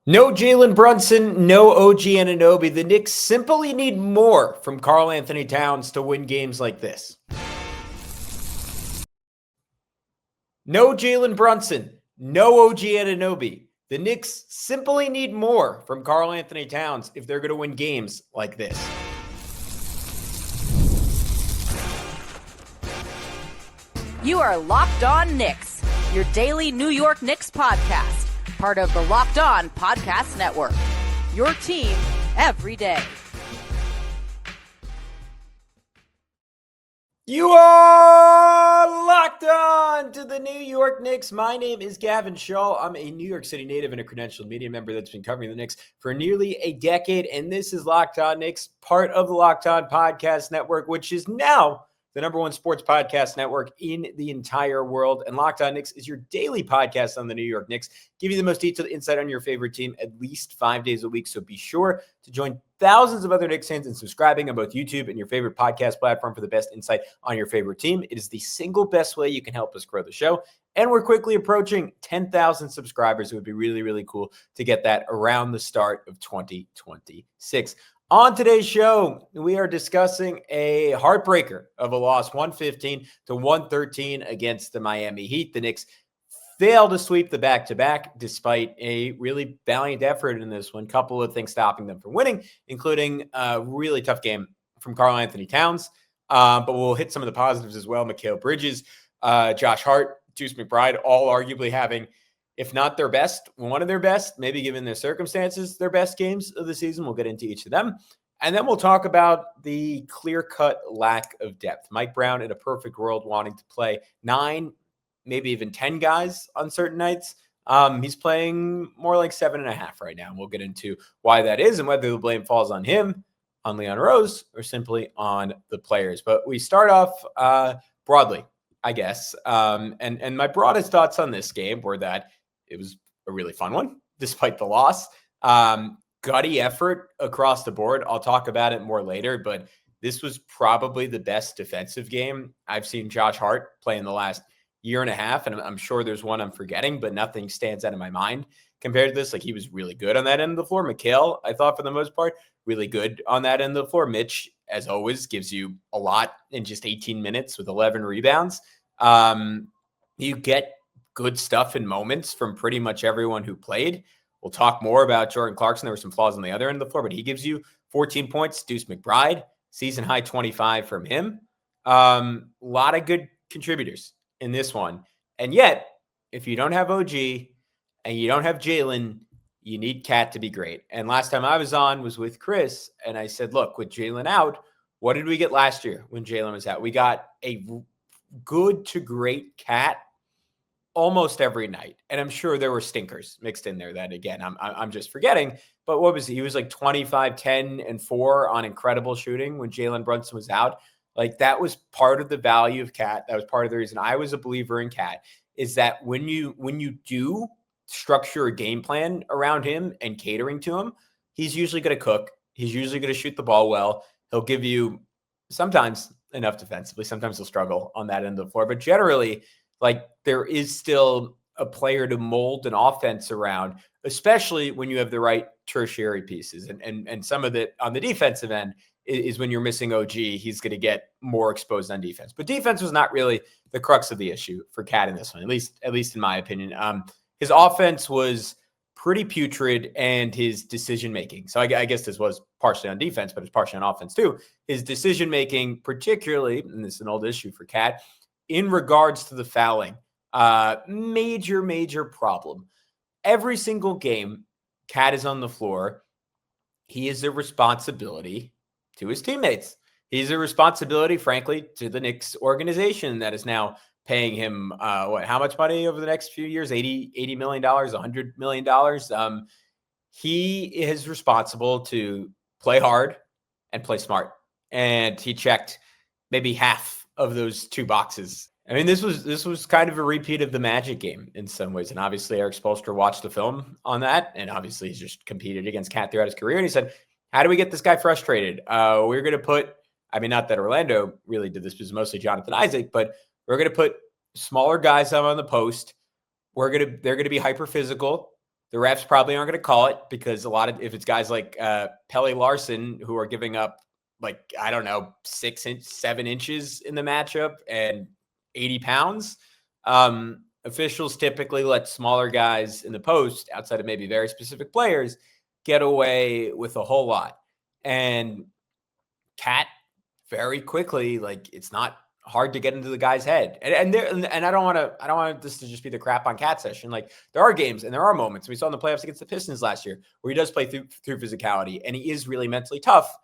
No Jalen Brunson, no OG Anunoby. The Knicks simply need more from Karl-Anthony Towns to win games like this. No Jalen Brunson, no OG Anunoby. The Knicks simply need more from Karl-Anthony Towns if they're going to win games like this. You are Locked On Knicks, your daily New York Knicks podcast. Part of the Locked On Podcast Network. Your team every day. You are locked on to the New York Knicks. My name is Gavin Schall. I'm a New York City native and a credentialed media member that's been covering the Knicks for nearly a decade. And this is Locked On Knicks, part of the Locked On Podcast Network, which is now the number one sports podcast network in the entire world. And Locked On Knicks is your daily podcast on the New York Knicks. Give you the most detailed insight on your favorite team at least 5 days a week. So be sure to join thousands of other Knicks fans in subscribing on both YouTube and your favorite podcast platform for the best insight on your favorite team. It is the single best way you can help us grow the show. And we're quickly approaching 10,000 subscribers. It would be really, really cool to get that around the start of 2026. On today's show, we are discussing a heartbreaker of a loss, 115-113 against the Miami Heat. The Knicks failed to sweep the back-to-back despite a really valiant effort in this one. A couple of things stopping them from winning, including a really tough game from Karl-Anthony Towns. But we'll hit some of the positives as well. Mikal Bridges, Josh Hart, Deuce McBride, all arguably having, if not their best, one of their best, maybe given their circumstances, their best games of the season. We'll get into each of them. And then we'll talk about the clear-cut lack of depth. Mike Brown, in a perfect world, wanting to play 9, maybe even 10 guys on certain nights. He's playing more like 7.5 right now. And we'll get into why that is and whether the blame falls on him, on Leon Rose, or simply on the players. But we start off broadly, I guess. And my broadest thoughts on this game were that it was a really fun one, despite the loss. Gutty effort across the board. I'll talk about it more later, but this was probably the best defensive game I've seen Josh Hart play in the last year and a half. And I'm sure there's one I'm forgetting, but nothing stands out in my mind compared to this. Like, he was really good on that end of the floor. Mikal, I thought, for the most part, really good on that end of the floor. Mitch, as always, gives you a lot in just 18 minutes with 11 rebounds. You get good stuff in moments from pretty much everyone who played. We'll talk more about Jordan Clarkson. There were some flaws on the other end of the floor, but he gives you 14 points. Deuce McBride, season high 25 from him. A lot of good contributors in this one. And yet, if you don't have OG and you don't have Jalen, you need Cat to be great. And last time I was on was with Chris, and I said, look, with Jalen out, what did we get last year when Jalen was out? We got a good to great Cat almost every night. And I'm sure there were stinkers mixed in there that, again, I'm just forgetting. But what was he? He was like 25, 10, and 4 on incredible shooting when Jalen Brunson was out. Like, that was part of the value of Cat. That was part of the reason I was a believer in Cat, is that when you do structure a game plan around him and catering to him, he's usually going to cook. He's usually going to shoot the ball well. He'll give you sometimes enough defensively. Sometimes he'll struggle on that end of the floor. But generally, like, there is still a player to mold an offense around, especially when you have the right tertiary pieces. And some of it on the defensive end is when you're missing OG, he's going to get more exposed on defense. But defense was not really the crux of the issue for Cat in this one, at least in my opinion. His offense was pretty putrid, and his decision-making. So I guess this was partially on defense, but it's partially on offense too. His decision-making, particularly, and this is an old issue for Cat, in regards to the fouling, major problem. Every single game, Cat is on the floor. He is a responsibility to his teammates. He's a responsibility, frankly, to the Knicks organization that is now paying him, how much money over the next few years? $80 million, $100 million. He is responsible to play hard and play smart. And he checked maybe half of those 2 boxes. I mean, this was kind of a repeat of the Magic game in some ways. And obviously, Eric Spoelstra watched the film on that. And obviously, he's just competed against Cat throughout his career. And he said, how do we get this guy frustrated? We're going to put, I mean, not that Orlando really did this, it was mostly Jonathan Isaac, but we're going to put smaller guys up on the post. They're going to be hyper physical. The refs probably aren't going to call it because if it's guys like Pelle Larsson who are giving up 7 inches in the matchup and 80 pounds, officials typically let smaller guys in the post, outside of maybe very specific players, get away with a whole lot. And Cat very quickly, it's not hard to get into the guy's head. And I don't want this to just be the crap on Cat session. There are games and there are moments. We saw in the playoffs against the Pistons last year where he does play through physicality and he is really mentally tough.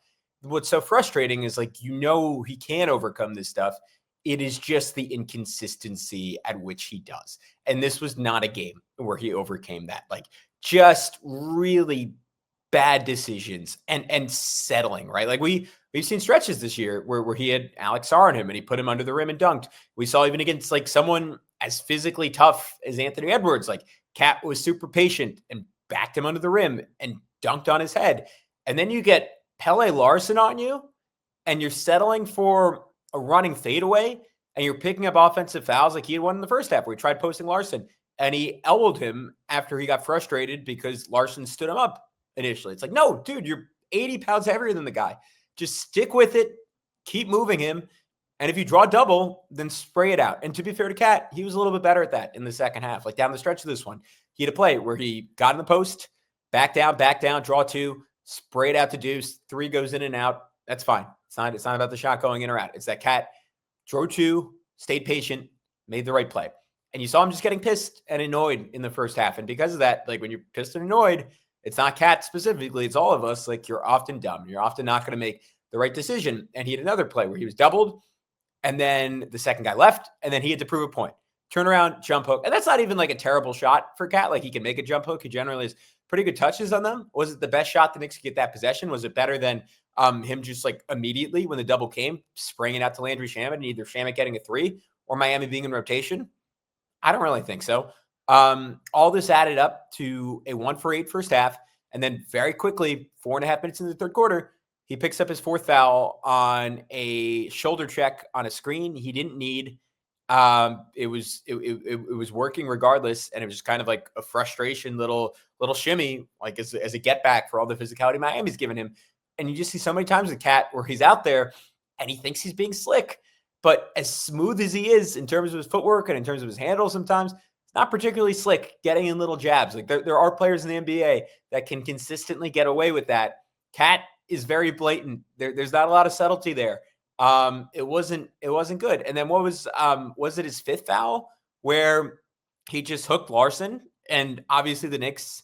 What's so frustrating is he can overcome this stuff. It is just the inconsistency at which he does. And this was not a game where he overcame that. Just really bad decisions and settling, right? We've seen stretches this year where he had Alex Sarr on him and he put him under the rim and dunked. We saw even against someone as physically tough as Anthony Edwards, Cat was super patient and backed him under the rim and dunked on his head. And then you get Pelle Larsson on you and you're settling for a running fadeaway and you're picking up offensive fouls like he had one in the first half where he tried posting Larsson and he elbowed him after he got frustrated because Larsson stood him up initially. It's no, dude, you're 80 pounds heavier than the guy. Just stick with it. Keep moving him. And if you draw double, then spray it out. And to be fair to Cat, he was a little bit better at that in the second half. Down the stretch of this one, he had a play where he got in the post, back down, draw 2, spray it out to Deuce. 3 goes in and out. That's fine. It's not about the shot going in or out. It's that Cat drew 2, stayed patient, made the right play. And you saw him just getting pissed and annoyed in the first half. And because of that, when you're pissed and annoyed, it's not Cat specifically. It's all of us. You're often dumb. You're often not going to make the right decision. And he had another play where he was doubled and then the second guy left and then he had to prove a point. Turn around, jump hook. And that's not even a terrible shot for Cat. He can make a jump hook. He generally has pretty good touches on them. Was it the best shot the Knicks could get that possession? Was it better than him just immediately when the double came, spraying it out to Landry Shamet and either Shamet getting a 3 or Miami being in rotation? I don't really think so. All this added up to a 1-for-8 first half. And then very quickly, 4.5 minutes in the third quarter, he picks up his 4th foul on a shoulder check on a screen he didn't need. It was working regardless. And it was just kind of a frustration little shimmy, as a get back for all the physicality Miami's given him. And you just see so many times with Cat where he's out there and he thinks he's being slick. But as smooth as he is in terms of his footwork and in terms of his handle sometimes, not particularly slick, getting in little jabs. There are players in the NBA that can consistently get away with that. Cat is very blatant. There's not a lot of subtlety there. It wasn't good. And then what was it his 5th foul where he just hooked Larsson? And obviously the Knicks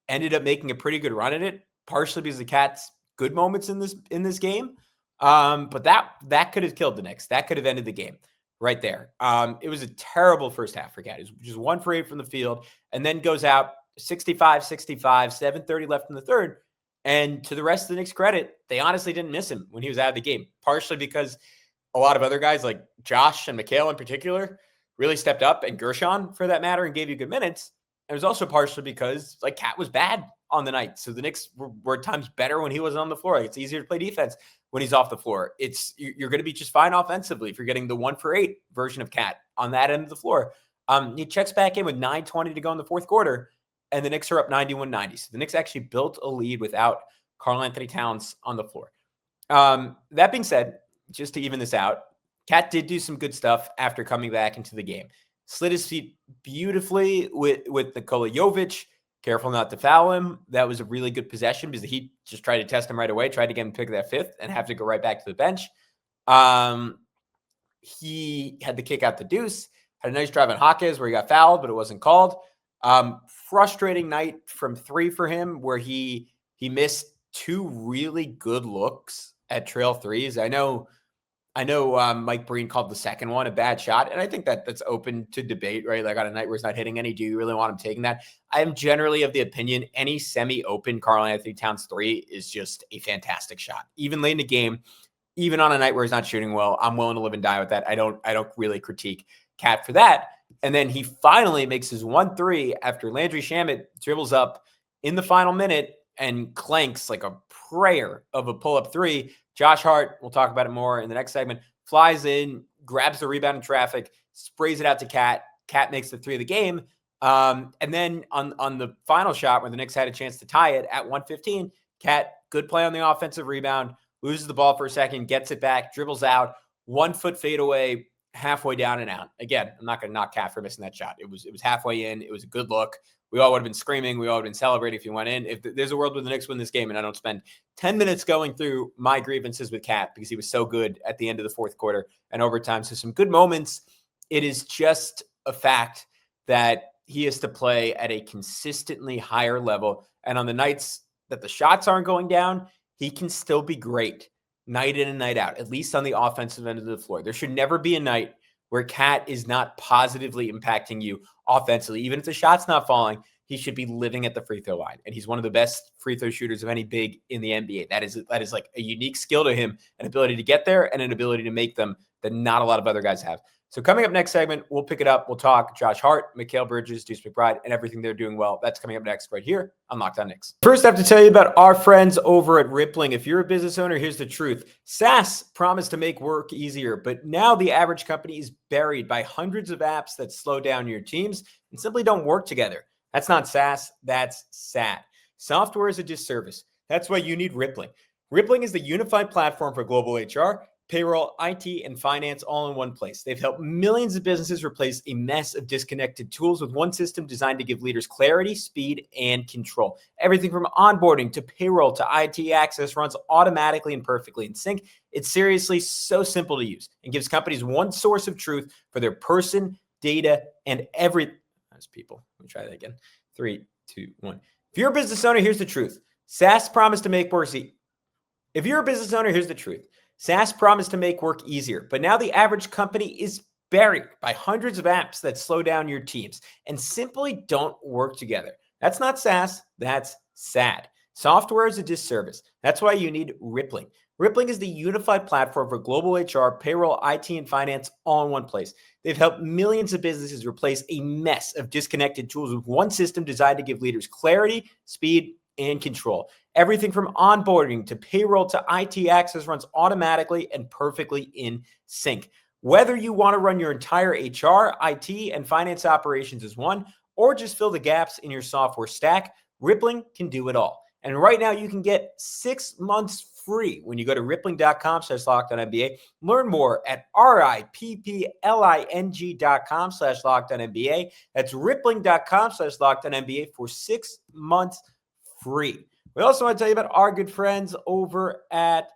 ended up making a pretty good run at it, partially because of Cat's good moments in this game. But that could have killed the Knicks. That could have ended the game right there. It was a terrible first half for Cat. It was just 1-for-8 from the field and then goes out 65-65, 7:30 left in the third. And to the rest of the Knicks' credit, they honestly didn't miss him when he was out of the game, partially because a lot of other guys like Josh and Mikal in particular really stepped up, and Guershon for that matter, and gave you good minutes. It was also partially because Cat was bad on the night. So the Knicks were at times better when he wasn't on the floor. It's easier to play defense when he's off the floor. You're going to be just fine offensively if you're getting the 1-for-8 version of Cat on that end of the floor. He checks back in with 9:20 to go in the fourth quarter, and the Knicks are up 91-90. So the Knicks actually built a lead without Karl-Anthony Towns on the floor. That being said, just to even this out, Cat did do some good stuff after coming back into the game. Slid his feet beautifully with Nikola Jovic. Careful not to foul him. That was a really good possession because he just tried to test him right away, tried to get him to pick that 5th and have to go right back to the bench. He had the kick out to Deuce, had a nice drive on Hawkins where he got fouled, but it wasn't called. Frustrating night from 3 for him where he missed 2 really good looks at trail threes. I know Mike Breen called the second one a bad shot, and I think that's open to debate, right? On a night where he's not hitting any, do you really want him taking that? I am generally of the opinion any semi-open Karl-Anthony Towns 3 is just a fantastic shot. Even late in the game, even on a night where he's not shooting well, I'm willing to live and die with that. I don't really critique Cat for that. And then he finally makes his 1-3 after Landry Shamet dribbles up in the final minute and clanks like a prayer of a pull-up 3. Josh Hart, we'll talk about it more in the next segment, flies in, grabs the rebound in traffic, sprays it out to Cat. Cat makes the 3 of the game. And then on the final shot where the Knicks had a chance to tie it at 1:15, Cat, good play on the offensive rebound, loses the ball for a second, gets it back, dribbles out, 1 foot fadeaway, halfway down and out. Again, I'm not going to knock Cat for missing that shot. It was halfway in. It was a good look. We all would have been screaming. We all would have been celebrating if he went in. If there's a world where the Knicks win this game and I don't spend 10 minutes going through my grievances with Cat because he was so good at the end of the fourth quarter and overtime. So some good moments. It is just a fact that he has to play at a consistently higher level. And on the nights that the shots aren't going down, he can still be great night in and night out, at least on the offensive end of the floor. There should never be a night where Cat is not positively impacting you offensively. Even if the shot's not falling, he should be living at the free throw line. And he's one of the best free throw shooters of any big in the NBA. That is like a unique skill to him, an ability to get there and an ability to make them that not a lot of other guys have. So coming up next segment, we'll pick it up. We'll talk Josh Hart, Mikal Bridges, Deuce McBride, and everything they're doing well. That's coming up next right here on Locked On Knicks. First, I have to tell you about our friends over at Rippling. If you're a business owner, here's the truth. SaaS promised to make work easier, but now the average company is buried by hundreds of apps that slow down your teams and simply don't work together. That's not SaaS, that's SAT. Software is a disservice. That's why you need Rippling. Rippling is the unified platform for global HR, payroll, IT, and finance all in one place. They've helped millions of businesses replace a mess of disconnected tools with one system designed to give leaders clarity, speed, and control. Everything from onboarding to payroll to IT access runs automatically and perfectly in sync. It's seriously so simple to use and gives companies one source of truth for their person, data, and That's people. Let me try that again. 3, 2, 1. If you're a business owner, here's the truth. SaaS promised to make work easier. If you're a business owner, here's the truth. SaaS promised to make work easier, but now the average company is buried by hundreds of apps that slow down your teams and simply don't work together. That's not SaaS, that's SAD. Software is a disservice. That's why you need Rippling. Rippling is the unified platform for global HR, payroll, IT, and finance all in one place. They've helped millions of businesses replace a mess of disconnected tools with one system designed to give leaders clarity, speed, and control. Everything from onboarding to payroll to IT access runs automatically and perfectly in sync. Whether you want to run your entire HR, IT, and finance operations as one, or just fill the gaps in your software stack, Rippling can do it all. And right now you can get 6 months free when you go to rippling.com/LockedOnNBA. Learn more at rippling.com/LockedOnNBA. That's rippling.com/LockedOnNBA for 6 months free. We also want to tell you about our good friends over at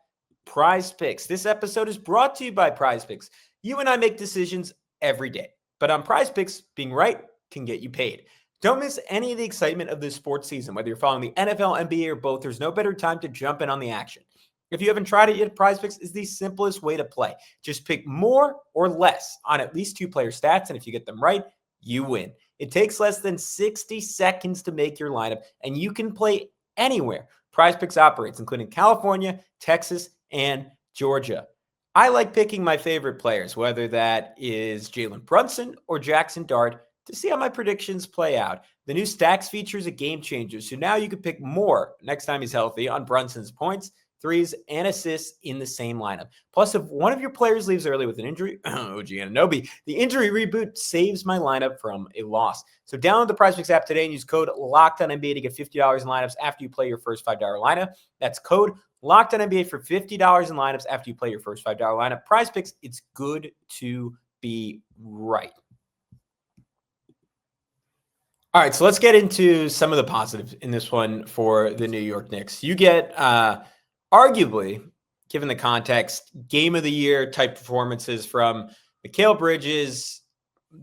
Prize Picks. This episode is brought to you by Prize Picks. You and I make decisions every day, but on Prize Picks, being right can get you paid. Don't miss any of the excitement of this sports season. Whether you're following the NFL, NBA, or both, there's no better time to jump in on the action. If you haven't tried it yet, Prize Picks is the simplest way to play. Just pick more or less on at least 2 player stats, and if you get them right, you win. It takes less than 60 seconds to make your lineup, and you can play anywhere Prize Picks operates, including California, Texas, and Georgia. I like picking my favorite players, whether that is Jalen Brunson or Jackson Dart, to see how my predictions play out. The new Stacks feature is a game changer, so now you can pick more next time he's healthy on Brunson's points, threes, and assists in the same lineup. Plus, if one of your players leaves early with an injury, OG Anunoby, the injury reboot saves my lineup from a loss. So download the Prize Picks app today and use code LOCKEDONNBA to get $50 in lineups after you play your first $5 lineup. That's code LOCKEDONNBA for $50 in lineups after you play your first $5 lineup. Prize Picks, it's good to be right. All right, so let's get into some of the positives in this one for the New York Knicks. You get arguably, given the context, game of the year type performances from Mikal Bridges,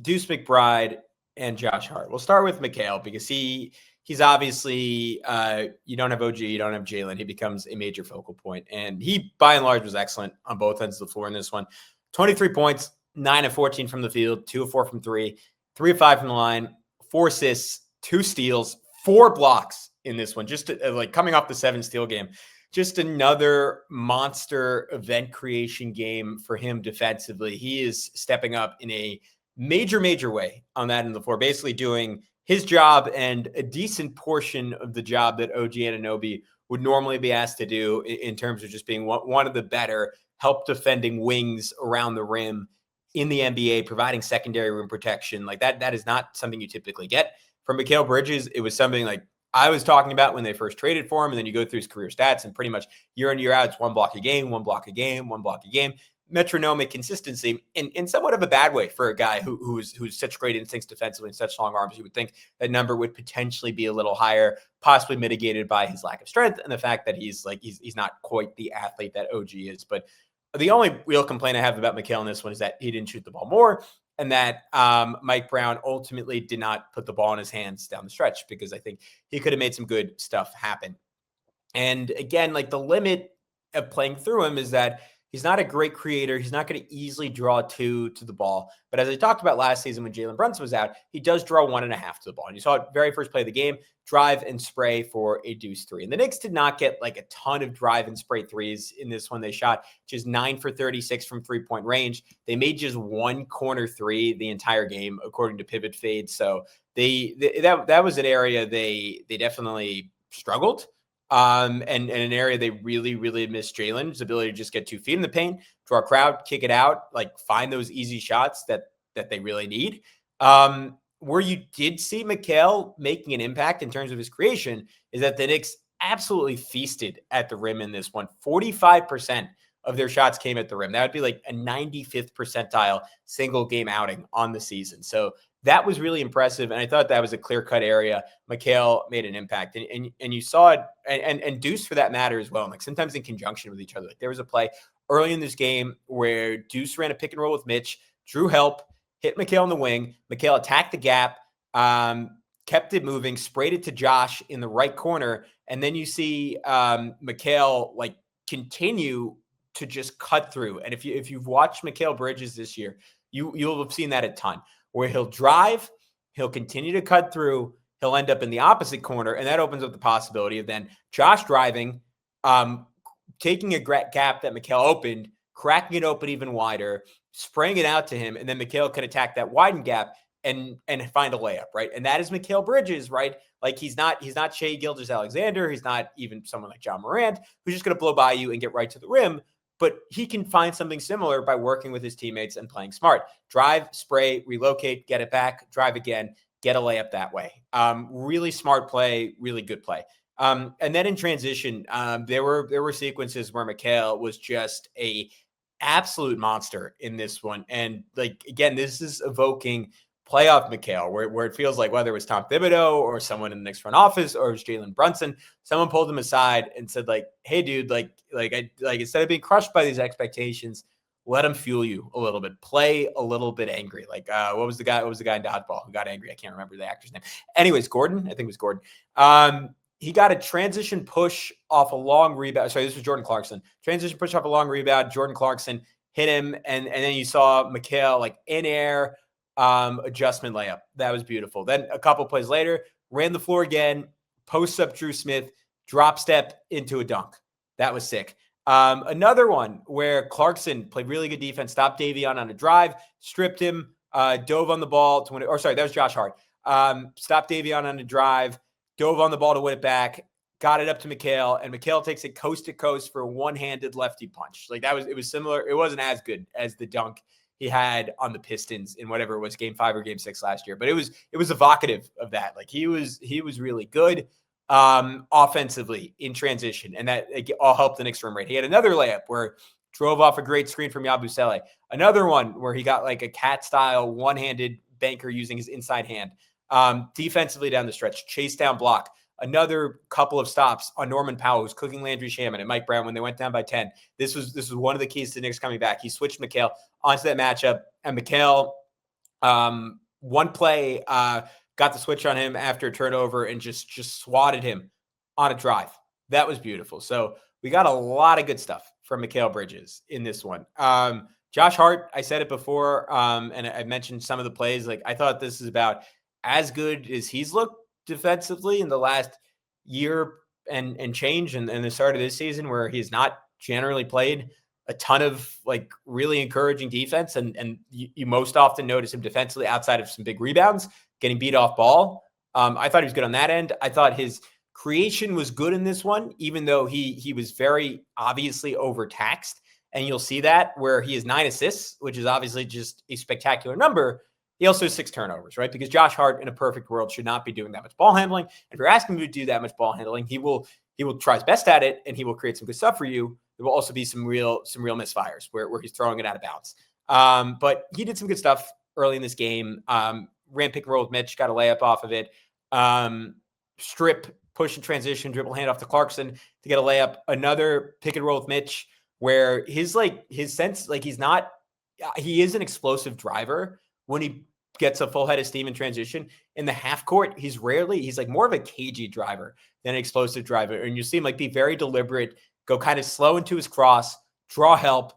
Deuce McBride, and Josh Hart. We'll start with Mikal because he's obviously, you don't have OG, you don't have Jalen. He becomes a major focal point. And he, by and large, was excellent on both ends of the floor in this one. 23 points, 9 of 14 from the field, 2 of 4 from 3, 3 of 5 from the line, 4 assists, 2 steals, 4 blocks in this one. Just like coming off the 7-steal game. Just another monster event creation game for him defensively. He is stepping up in a major, major way on that end of the floor, basically doing his job and a decent portion of the job that OG Anunoby would normally be asked to do in terms of just being one of the better help defending wings around the rim in the NBA, providing secondary rim protection. Like that is not something you typically get from Mikal Bridges. It was something like I was talking about when they first traded for him, and then you go through his career stats, and pretty much year in, year out, it's 1 block a game, 1 block a game, 1 block a game. Metronomic consistency in somewhat of a bad way for a guy who's such great instincts defensively and such long arms. You would think that number would potentially be a little higher, possibly mitigated by his lack of strength and the fact that he's not quite the athlete that OG is. But the only real complaint I have about Mikal in this one is that he didn't shoot the ball more, and that Mike Brown ultimately did not put the ball in his hands down the stretch, because I think he could have made some good stuff happen. And again, like the limit of playing through him is that he's not a great creator. He's not going to easily draw 2 to the ball. But as I talked about last season when Jalen Brunson was out, he does draw 1.5 to the ball. And you saw it very first play of the game, drive and spray for a deuce 3. And the Knicks did not get like a ton of drive and spray threes in this one. They shot just 9 for 36 from 3-point range. They made just 1 corner 3 the entire game, according to Pivot Fade. So that was an area they definitely struggled. And an area they really, really missed Jalen's ability to just get 2 feet in the paint, draw a crowd, kick it out, like find those easy shots that they really need. Where you did see Mikal making an impact in terms of his creation is that the Knicks absolutely feasted at the rim in this one. 45% of their shots came at the rim. That would be like a 95th percentile single game outing on the season. So that was really impressive, and I thought that was a clear-cut area. Mikal made an impact, and you saw it, and Deuce for that matter as well. Like sometimes in conjunction with each other. Like there was a play early in this game where Deuce ran a pick and roll with Mitch, drew help, hit Mikal in the wing. Mikal attacked the gap, kept it moving, sprayed it to Josh in the right corner, and then you see Mikal like continue to just cut through. And if you've watched Mikal Bridges this year, you'll have seen that a ton, where he'll drive, he'll continue to cut through, he'll end up in the opposite corner, and that opens up the possibility of then Josh driving, taking a gap that Mikal opened, cracking it open even wider, spraying it out to him, and then Mikal can attack that widened gap and find a layup, right? And that is Mikal Bridges, right? Like he's not Shai Gilgeous-Alexander, he's not even someone like John Morant, who's just going to blow by you and get right to the rim. But he can find something similar by working with his teammates and playing smart. Drive, spray, relocate, get it back, drive again, get a layup that way. Really smart play, really good play. And then in transition, there were sequences where Mikal was just a absolute monster in this one. And like, again, this is evoking playoff Mikal, where it feels like whether it was Tom Thibodeau or someone in the Knicks front office or it was Jalen Brunson, someone pulled him aside and said, like, hey, dude, like instead of being crushed by these expectations, let him fuel you a little bit. Play a little bit angry. Like, what was the guy in Dodgeball who got angry? I can't remember the actor's name. Anyways, Gordon. I think it was Gordon. He got a transition push off a long rebound. Sorry, this was Jordan Clarkson. Transition push off a long rebound. Jordan Clarkson hit him, and then you saw Mikal like in air, adjustment layup. That was beautiful. Then a couple plays later, ran the floor again, posts up Drew Smith, drop step into a dunk. That was sick. Another one where Clarkson played really good defense, stopped Davion on a drive, stripped him, dove on the ball to win it. Or sorry, that was Josh Hart. Stopped Davion on a drive, dove on the ball to win it back, got it up to Mikal, and Mikal takes it coast to coast for a one-handed lefty punch. Like it was similar. It wasn't as good as the dunk he had on the Pistons in whatever it was, game 5 or game 6 last year. But it was evocative of that. Like he was really good offensively in transition, and that all helped the Knicks rim rate. He had another layup where drove off a great screen from Yabusele. Another one where he got like a cat style one-handed banker using his inside hand. Defensively down the stretch, chase down block. Another couple of stops on Norman Powell, who's cooking Landry Shaman and Mike Brown when they went down by 10. This was one of the keys to the Knicks coming back. He switched Mikal onto that matchup, and Mikal, one play, got the switch on him after a turnover and just swatted him on a drive. That was beautiful. So we got a lot of good stuff from Mikal Bridges in this one. Josh Hart, I said it before, and I mentioned some of the plays. Like I thought this is about as good as he's looked defensively in the last year and change and the start of this season, where he's not generally played a ton of like really encouraging defense. And you most often notice him defensively outside of some big rebounds, getting beat off ball. I thought he was good on that end. I thought his creation was good in this one, even though he was very obviously overtaxed. And you'll see that where he has 9 assists, which is obviously just a spectacular number. He also has 6 turnovers, right? Because Josh Hart in a perfect world should not be doing that much ball handling. If you're asking him to do that much ball handling, he will try his best at it, and he will create some good stuff for you. There will also be some real misfires where he's throwing it out of bounds. But he did some good stuff early in this game. Ran pick and roll with Mitch, got a layup off of it. Strip, push and transition, dribble hand off to Clarkson to get a layup. Another pick and roll with Mitch where his sense, like he is an explosive driver when he gets a full head of steam in transition. In the half court, he's like more of a cagey driver than an explosive driver. And you see him like be very deliberate, go kind of slow into his cross, draw help,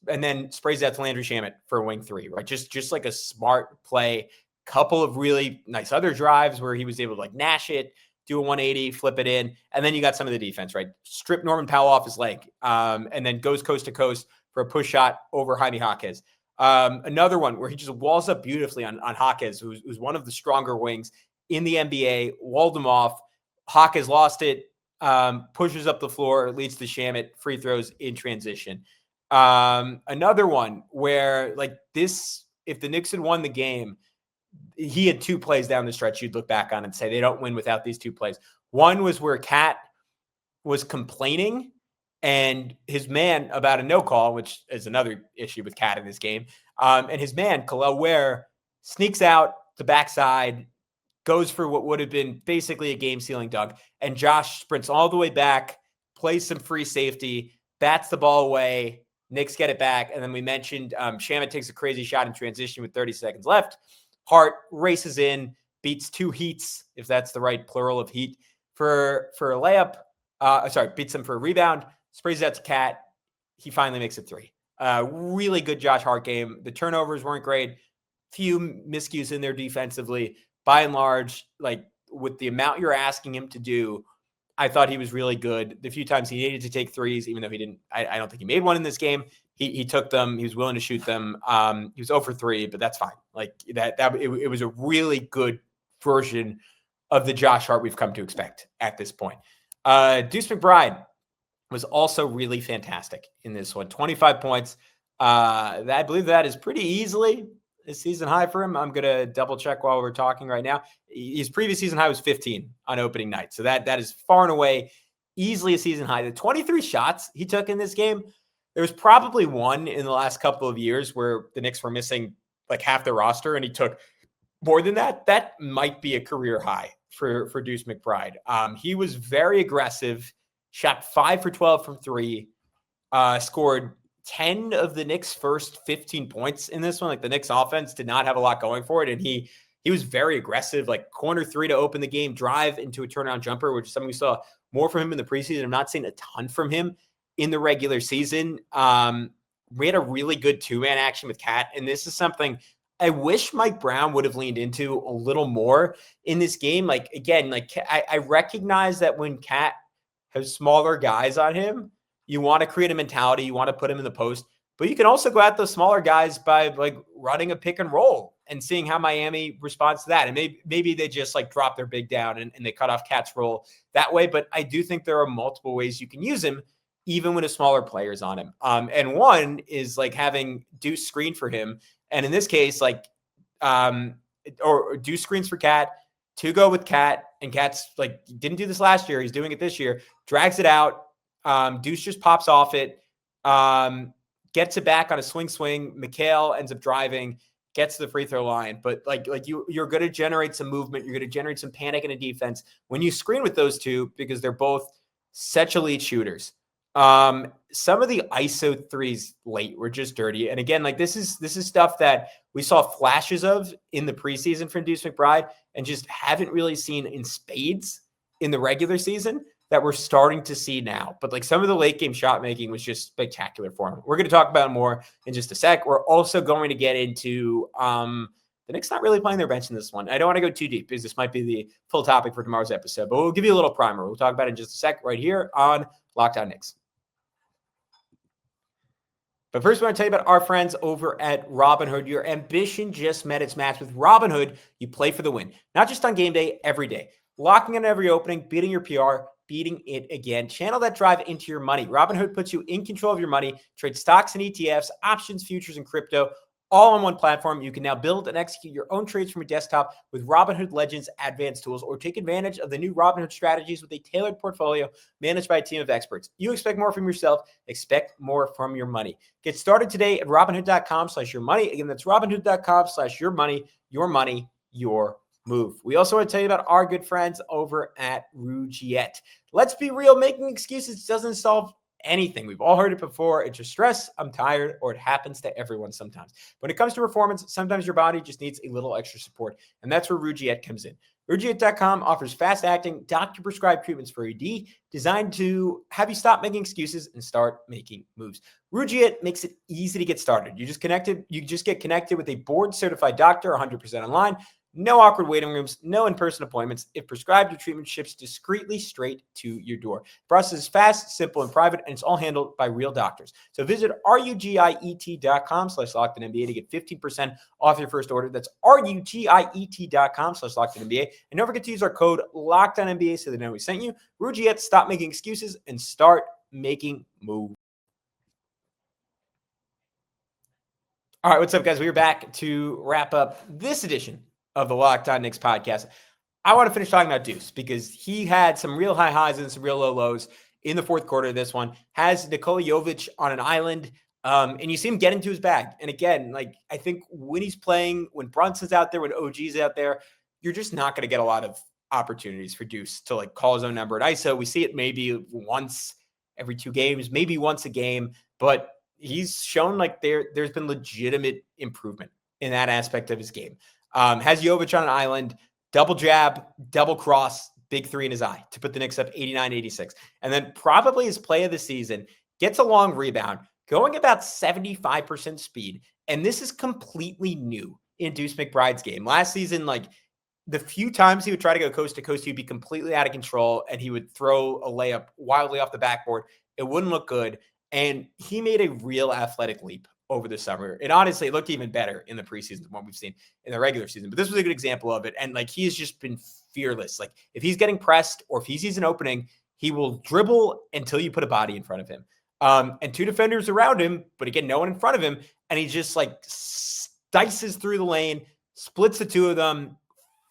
and then sprays out to Landry Shamet for a wing 3, right? Just like a smart play. Couple of really nice other drives where he was able to like nash it, do a 180, flip it in. And then you got some of the defense, right? Strip Norman Powell off his leg, and then goes coast to coast for a push shot over Jaime Jaquez. Another one where he just walls up beautifully on Jaquez, who's one of the stronger wings in the NBA, walled him off. Jaquez lost it, pushes up the floor, leads to Shamet, free throws in transition. Another one where like this, if the Knicks had won the game, he had 2 plays down the stretch you'd look back on and say they don't win without these 2 plays. One was where Cat was complaining and his man about a no call, which is another issue with Cat in this game. And his man, Kel'el Ware, sneaks out the backside, goes for what would have been basically a game-sealing dunk, and Josh sprints all the way back, plays some free safety, bats the ball away, Knicks get it back, and then we mentioned Shamet takes a crazy shot in transition with 30 seconds left. Hart races in, beats 2 heats, if that's the right plural of heat, for a layup. Beats him for a rebound, sprays out to Cat. He finally makes it 3. Really good Josh Hart game. The turnovers weren't great. Few miscues in there defensively. By and large, like with the amount you're asking him to do, I thought he was really good. The few times he needed to take threes, even though he didn't, I don't think he made one in this game. He took them. He was willing to shoot them. He was 0 for 3, but that's fine. Like it was a really good version of the Josh Hart we've come to expect at this point. Deuce McBride was also really fantastic in this one. 25 points. I believe that is pretty easily a season high for him. I'm going to double check while we're talking right now. His previous season high was 15 on opening night. So that is far and away easily a season high. The 23 shots he took in this game, there was probably one in the last couple of years where the Knicks were missing like half their roster and he took more than that. That might be a career high for Deuce McBride. He was very aggressive, shot 5 for 12 from 3, scored 10 of the Knicks' first 15 points in this one. Like the Knicks offense did not have a lot going for it. And he was very aggressive, like corner 3 to open the game, drive into a turnaround jumper, which is something we saw more from him in the preseason. I'm not seeing a ton from him in the regular season. We had a really good 2-man action with Cat. And this is something I wish Mike Brown would have leaned into a little more in this game. Like, again, like I recognize that when Cat has smaller guys on him, you want to create a mentality, you want to put him in the post, but you can also go at those smaller guys by like running a pick and roll and seeing how Miami responds to that. And maybe they just like drop their big down and they cut off Cat's roll that way. But I do think there are multiple ways you can use him, even when a smaller player's on him. And one is like having Deuce screen for him. And in this case, like, or Deuce screens for Cat to go with Cat, and Cat's like, didn't do this last year. He's doing it this year, drags it out. Deuce just pops off it, gets it back on a swing. Mikal ends up driving, gets to the free throw line. But like you're going to generate some movement. You're going to generate some panic in a defense when you screen with those two, because they're both such elite shooters. Some of the ISO threes late were just dirty. And again, like this is stuff that we saw flashes of in the preseason from Deuce McBride and just haven't really seen in spades in the regular season that we're starting to see now. But like some of the late game shot making was just spectacular for him. We're going to talk about it more in just a sec. We're also going to get into the Knicks not really playing their bench in this one. I don't want to go too deep because this might be the full topic for tomorrow's episode, but we'll give you a little primer. We'll talk about it in just a sec right here on Locked On Knicks. But first, I want to tell you about our friends over at Robinhood. Your ambition just met its match. With Robinhood, you play for the win, not just on game day, every day. Locking in every opening, beating your PR, beating it again. Channel that drive into your money. Robinhood puts you in control of your money. Trade stocks and ETFs, options, futures, and crypto all on one platform. You can now build and execute your own trades from your desktop with Robinhood Legends advanced tools, or take advantage of the new Robinhood strategies with a tailored portfolio managed by a team of experts. You expect more from yourself, expect more from your money. Get started today at Robinhood.com/yourmoney. Again, that's Robinhood.com/yourmoney, your money, your move. We also want to tell you about our good friends over at Rougiette. Let's be real, making excuses doesn't solve anything. We've all heard it before. It's just stress, I'm tired, or it happens to everyone sometimes. When it comes to performance, sometimes your body just needs a little extra support, and that's where Rougiette comes in. Rougiette.com offers fast-acting, doctor-prescribed treatments for ED designed to have you stop making excuses and start making moves. Rougiette makes it easy to get started. You just get connected with a board-certified doctor 100% online. No awkward waiting rooms, no in-person appointments. If prescribed, your treatment ships discreetly straight to your door. The process is fast, simple, and private, and it's all handled by real doctors. So visit RUGIET.com/LockedOnNBA to get 15% off your first order. That's RUGIET.com/LockedOnNBA. And don't forget to use our code LockedOnNBA so they know we sent you. Rougiette, stop making excuses and start making moves. All right, what's up, guys? We're back to wrap up this edition of the Locked On Knicks podcast. I want to finish talking about Deuce because he had some real high highs and some real low lows in the fourth quarter of this one. Has Nikola Jovic on an island, and you see him get into his bag. And again, like, I think when he's playing, when Brunson's out there, when OG's out there, you're just not going to get a lot of opportunities for Deuce to like call his own number at ISO. We see it maybe once every 2 games, maybe once a game, but he's shown like there's been legitimate improvement in that aspect of his game. Has Jovic on an island, double jab, double cross, big 3 in his eye to put the Knicks up 89-86. And then probably his play of the season, gets a long rebound, going about 75% speed. And this is completely new in Deuce McBride's game. Last season, like the few times he would try to go coast to coast, he'd be completely out of control and he would throw a layup wildly off the backboard. It wouldn't look good. And he made a real athletic leap over the summer. And honestly, it looked even better in the preseason than what we've seen in the regular season. But this was a good example of it. And like, he has just been fearless. Like, if he's getting pressed or if he sees an opening, he will dribble until you put a body in front of him. And 2 defenders around him, but again, no one in front of him. And he just like dices through the lane, splits the 2 of them,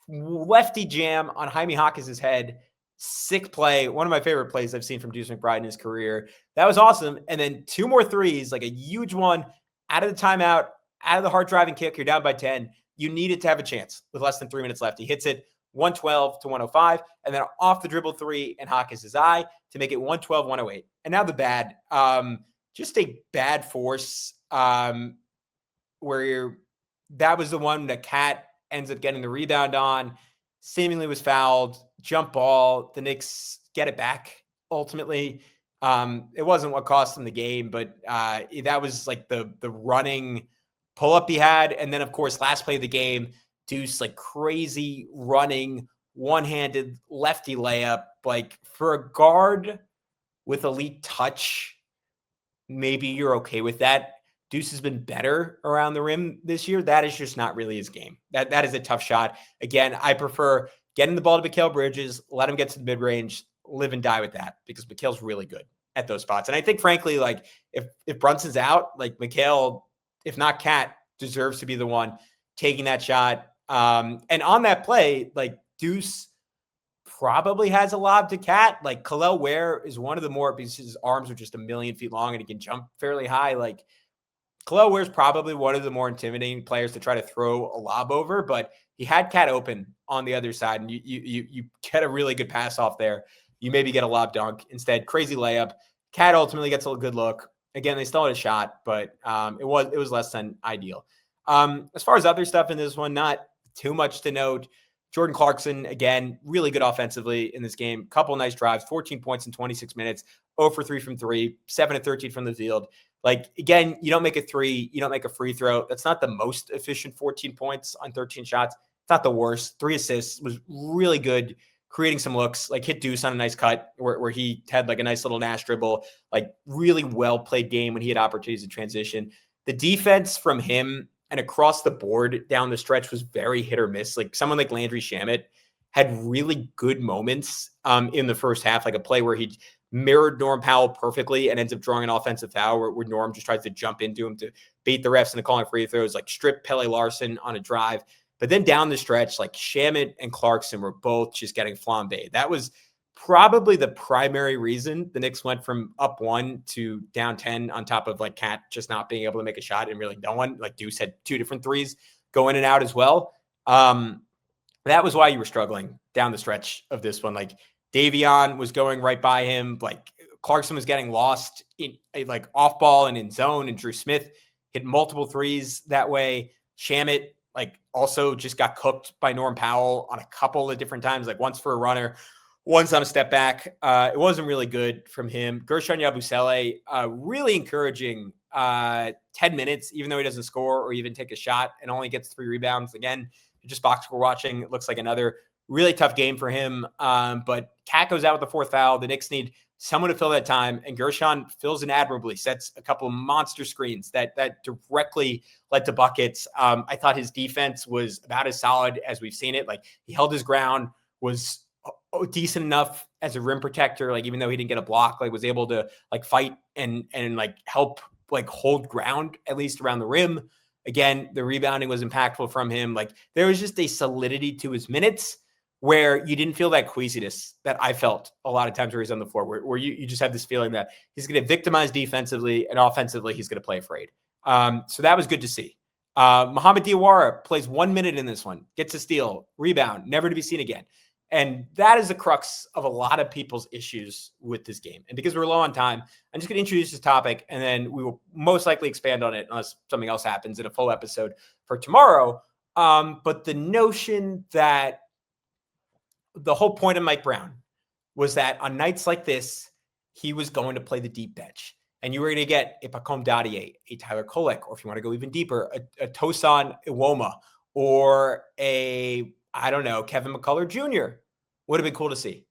lefty jam on Jaime Jaquez's head. Sick play. One of my favorite plays I've seen from Deuce McBride in his career. That was awesome. And then 2 more threes, like a huge one out of the timeout, out of the hard driving kick. You're down by 10. You needed to have a chance with less than 3 minutes left. He hits it 112-105, and then off the dribble 3 and Jaquez's eye to make it 112-108. And now the bad, just a bad force where that was the one that Cat ends up getting the rebound on, seemingly was fouled, jump ball. The Knicks get it back ultimately. It wasn't what cost them the game, but that was like the running pull up he had. And then of course, last play of the game, Deuce, like crazy running, one-handed lefty layup. Like, for a guard with elite touch, maybe you're okay with that. Deuce has been better around the rim this year. That is just not really his game. That is a tough shot. Again, I prefer getting the ball to Mikal Bridges, let him get to the mid-range, live and die with that, because Mikal's really good at those spots. And I think, frankly, like if Brunson's out, like Mikal, if not Cat, deserves to be the one taking that shot. And on that play, like Deuce probably has a lob to Cat. Like Kel'el Ware is one of the more, because his arms are just a million feet long and he can jump fairly high. Like Kel'el Ware is probably one of the more intimidating players to try to throw a lob over, but he had Cat open on the other side, and you get a really good pass off there. You maybe get a lob dunk instead. Crazy layup. Cat ultimately gets a good look. Again, they still had a shot, but it was less than ideal. As far as other stuff in this one, not too much to note. Jordan Clarkson, again, really good offensively in this game. Couple nice drives, 14 points in 26 minutes, 0 for 3 from 3, 7 of 13 from the field. Like, again, you don't make a 3, you don't make a free throw. That's not the most efficient 14 points on 13 shots. It's not the worst. 3 assists was really good, creating some looks, like hit Deuce on a nice cut where he had like a nice little Nash dribble, like really well played game when he had opportunities to transition. The defense from him and across the board down the stretch was very hit or miss. Like someone like Landry Shamet had really good moments in the first half, like a play where he mirrored Norm Powell perfectly and ends up drawing an offensive foul where Norm just tries to jump into him to bait the refs into calling free throws, like strip Pele Larson on a drive. But then down the stretch, like Shamet and Clarkson were both just getting flambéed. That was probably the primary reason the Knicks went from up 1 to down 10, on top of like Cat just not being able to make a shot and really no one. Like Deuce had 2 different threes go in and out as well. That was why you were struggling down the stretch of this one. Like Davion was going right by him. Like Clarkson was getting lost in like off ball and in zone, and Drew Smith hit multiple threes that way. Shamet like also just got cooked by Norm Powell on a couple of different times, like once for a runner, once on a step back. It wasn't really good from him. Guershon Yabusele, really encouraging 10 minutes, even though he doesn't score or even take a shot, and only gets 3 rebounds. Again, just box score watching, it looks like another really tough game for him. But Cat goes out with the 4th foul. The Knicks need someone to fill that time, and Guershon fills in admirably, sets a couple of monster screens that directly led to buckets. I thought his defense was about as solid as we've seen it. Like he held his ground, was decent enough as a rim protector. Like even though he didn't get a block, like was able to like fight and like help like hold ground at least around the rim. Again, the rebounding was impactful from him. Like there was just a solidity to his minutes where you didn't feel that queasiness that I felt a lot of times where he's on the floor, where you just have this feeling that he's going to victimize defensively, and offensively he's going to play afraid. So that was good to see. Mohamed Diawara plays 1 minute in this one, gets a steal, rebound, never to be seen again. And that is the crux of a lot of people's issues with this game. And because we're low on time, I'm just going to introduce this topic, and then we will most likely expand on it unless something else happens in a full episode for tomorrow. But the notion that the whole point of Mike Brown was that on nights like this, he was going to play the deep bench. And you were going to get a Pacome Dadier, a Tyler Kolek, or if you want to go even deeper, a Tosan Iwoma, or I don't know, Kevin McCullough Jr. would have been cool to see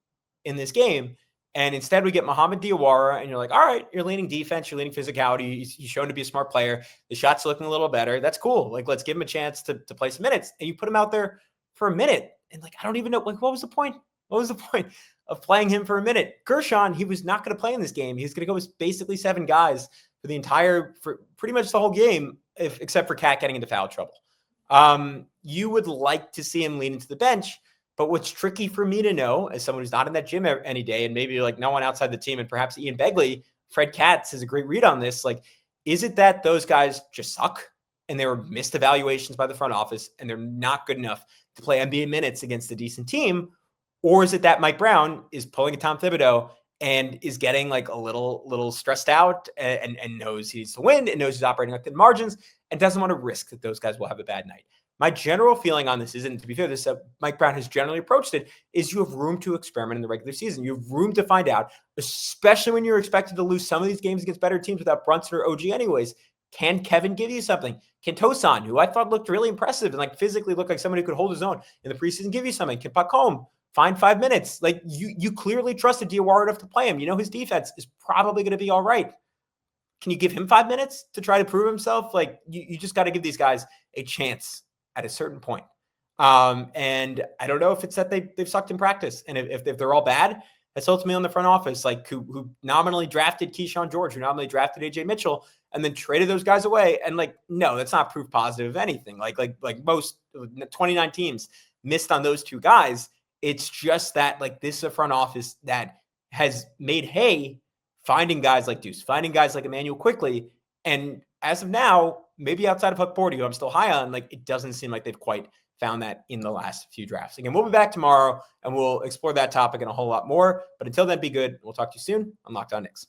in this game. And instead we get Mohamed Diawara, and you're like, all right, you're leaning defense, you're leaning physicality. He's shown to be a smart player. The shot's looking a little better. That's cool. Like, let's give him a chance to play some minutes. And you put him out there for a minute. And like, I don't even know, like, what was the point? What was the point of playing him for a minute? Guershon, he was not going to play in this game. He's going to go with basically 7 guys for pretty much the whole game, except for Cat getting into foul trouble. You would like to see him lean into the bench, but what's tricky for me to know, as someone who's not in that gym any day, and maybe like no one outside the team, and perhaps Ian Begley, Fred Katz has a great read on this. Like, is it that those guys just suck and they were missed evaluations by the front office and they're not good enough to play NBA minutes against a decent team? Or is it that Mike Brown is pulling a Tom Thibodeau and is getting like a little stressed out and knows he needs to win and knows he's operating like thin margins and doesn't want to risk that those guys will have a bad night? My general feeling on this isn't, to be fair, this Mike Brown has generally approached it, is you have room to experiment in the regular season. You have room to find out, especially when you're expected to lose some of these games against better teams without Brunson or OG anyways. Can Kevin give you something? Can Tosan, who I thought looked really impressive and like physically looked like somebody who could hold his own in the preseason, give you something? Can Pacome find 5 minutes? Like you clearly trusted Diawara enough to play him. You know his defense is probably going to be all right. Can you give him 5 minutes to try to prove himself? Like you just got to give these guys a chance at a certain point. And I don't know if it's that they've sucked in practice. And if they're all bad, that's ultimately on the front office, like who nominally drafted Keyshawn George, who nominally drafted AJ Mitchell, and then traded those guys away. And like, no, that's not proof positive of anything. Like most 29 teams missed on those 2 guys. It's just that like this is a front office that has made hay finding guys like Deuce, finding guys like Emmanuel quickly. And as of now, maybe outside of Huck Bordy, who I'm still high on, like it doesn't seem like they've quite found that in the last few drafts. Again, we'll be back tomorrow and we'll explore that topic and a whole lot more. But until then, be good. We'll talk to you soon on Locked On Knicks.